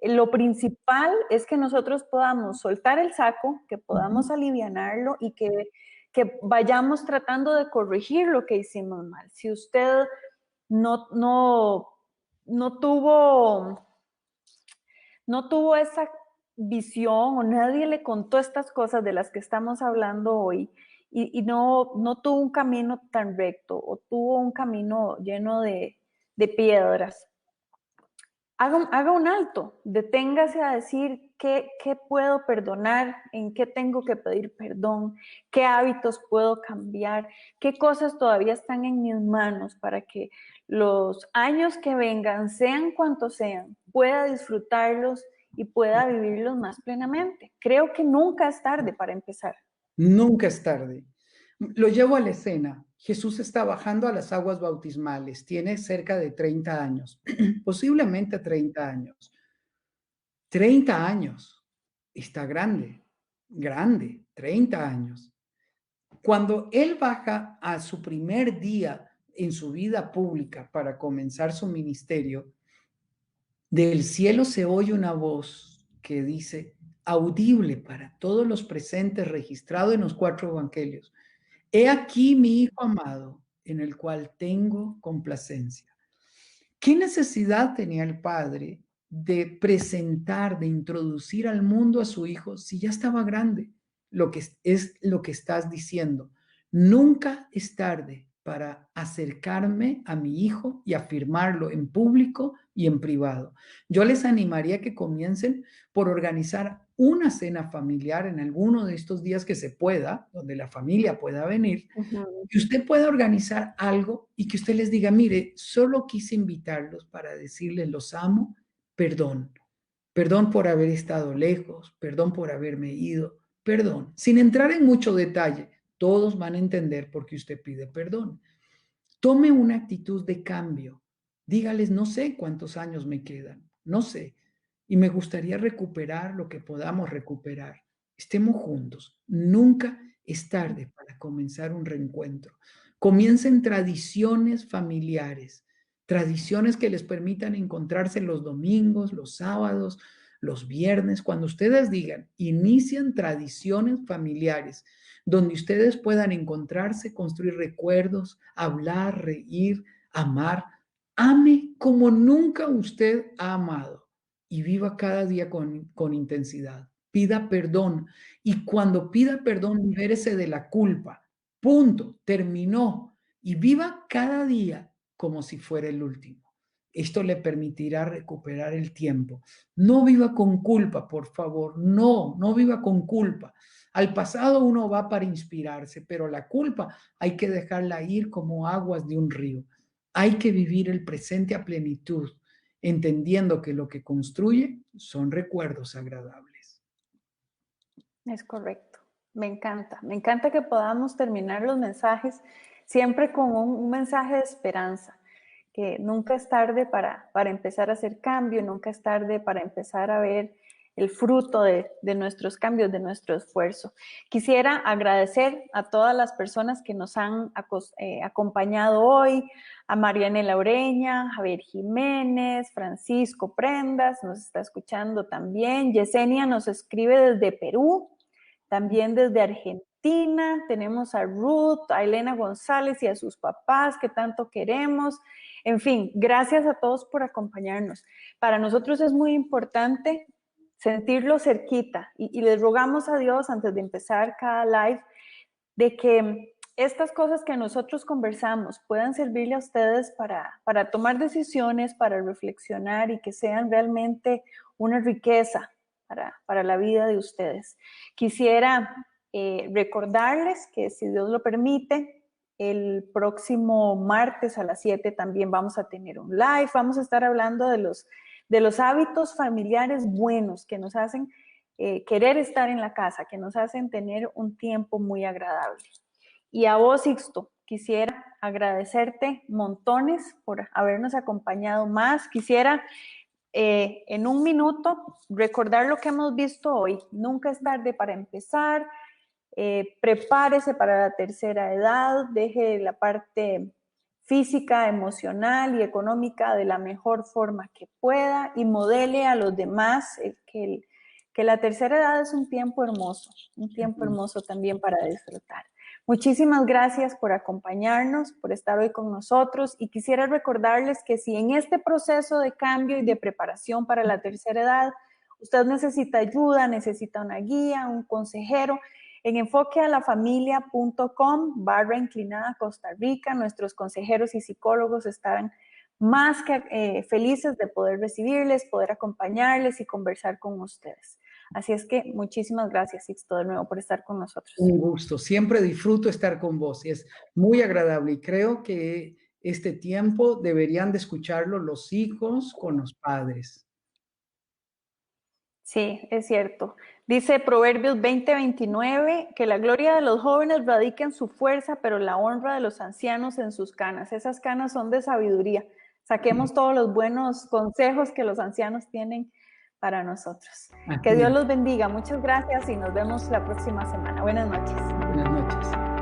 lo principal es que nosotros podamos soltar el saco, que podamos alivianarlo y que vayamos tratando de corregir lo que hicimos mal. Si usted no, no, no tuvo, no tuvo esa visión o nadie le contó estas cosas de las que estamos hablando hoy y no tuvo un camino tan recto o tuvo un camino lleno de piedras, haga un alto, deténgase a decir qué puedo perdonar, en qué tengo que pedir perdón, qué hábitos puedo cambiar, qué cosas todavía están en mis manos para que los años que vengan, sean cuantos sean, pueda disfrutarlos y pueda vivirlos más plenamente. Creo que nunca es tarde para empezar.
Nunca es tarde. Lo llevo a la escena. Jesús está bajando a las aguas bautismales. Tiene cerca de 30 años, posiblemente 30 años. 30 años. Está grande, grande, 30 años. Cuando él baja a su primer día en su vida pública para comenzar su ministerio, del cielo se oye una voz que dice, audible para todos los presentes, registrado en los 4 evangelios. He aquí mi Hijo amado, en el cual tengo complacencia. ¿Qué necesidad tenía el padre de presentar, de introducir al mundo a su hijo si ya estaba grande? Lo que es lo que estás diciendo. Nunca es tarde para acercarme a mi hijo y afirmarlo en público y en privado. Yo les animaría que comiencen por organizar una cena familiar en alguno de estos días que se pueda, donde la familia pueda venir, que usted pueda organizar algo y que usted les diga, mire, solo quise invitarlos para decirles los amo, perdón, perdón por haber estado lejos, perdón por haberme ido, perdón, sin entrar en mucho detalle, todos van a entender por qué usted pide perdón. Tome una actitud de cambio, dígales, no sé cuántos años me quedan, no sé, y me gustaría recuperar lo que podamos recuperar. Estemos juntos, nunca es tarde para comenzar un reencuentro. Comiencen tradiciones familiares, tradiciones que les permitan encontrarse los domingos, los sábados, los viernes, cuando ustedes digan, inician tradiciones familiares donde ustedes puedan encontrarse, construir recuerdos, hablar, reír, amar. Ame como nunca usted ha amado y viva cada día con intensidad. Pida perdón y cuando pida perdón, libérese de la culpa. Punto, terminó. Y viva cada día como si fuera el último. Esto le permitirá recuperar el tiempo. No viva con culpa, por favor. No viva con culpa. Al pasado uno va para inspirarse, pero la culpa hay que dejarla ir como aguas de un río. Hay que vivir el presente a plenitud, entendiendo que lo que construye son recuerdos agradables.
Es correcto. Me encanta que podamos terminar los mensajes siempre con un mensaje de esperanza, que nunca es tarde para empezar a hacer cambio, nunca es tarde para empezar a ver el fruto de nuestros cambios, de nuestro esfuerzo. Quisiera agradecer a todas las personas que nos han acompañado hoy, a Mariana Laureña, Javier Jiménez, Francisco Prendas, nos está escuchando también, Yesenia nos escribe desde Perú, también desde Argentina tenemos a Ruth, a Elena González y a sus papás que tanto queremos. En fin, gracias a todos por acompañarnos. Para nosotros es muy importante sentirlo cerquita y les rogamos a Dios antes de empezar cada live de que estas cosas que nosotros conversamos puedan servirle a ustedes para tomar decisiones, para reflexionar y que sean realmente una riqueza para la vida de ustedes. Quisiera recordarles que, si Dios lo permite, el próximo martes a las 7 también vamos a tener un live. Vamos a estar hablando de los hábitos familiares buenos que nos hacen querer estar en la casa, que nos hacen tener un tiempo muy agradable. Y a vos, Sixto, quisiera agradecerte montones por habernos acompañado más. Quisiera en un minuto recordar lo que hemos visto hoy. Nunca es tarde para empezar. Prepárese para la tercera edad, deje la parte física, emocional y económica de la mejor forma que pueda y modele a los demás que la tercera edad es un tiempo hermoso también para disfrutar. Muchísimas gracias por acompañarnos, por estar hoy con nosotros, y quisiera recordarles que si en este proceso de cambio y de preparación para la tercera edad usted necesita ayuda, necesita una guía, un consejero, en enfoquealafamilia.com/Costa Rica, nuestros consejeros y psicólogos estarán más que felices de poder recibirles, poder acompañarles y conversar con ustedes. Así es que muchísimas gracias, Sixto, de nuevo por estar con nosotros.
Un gusto, siempre disfruto estar con vos y es muy agradable, y creo que este tiempo deberían de escucharlo los hijos con los padres.
Sí, es cierto. Dice Proverbios 20:29 que la gloria de los jóvenes radica en su fuerza, pero la honra de los ancianos en sus canas. Esas canas son de sabiduría. Saquemos todos los buenos consejos que los ancianos tienen para nosotros. Que Dios los bendiga. Muchas gracias y nos vemos la próxima semana. Buenas noches.
Buenas noches.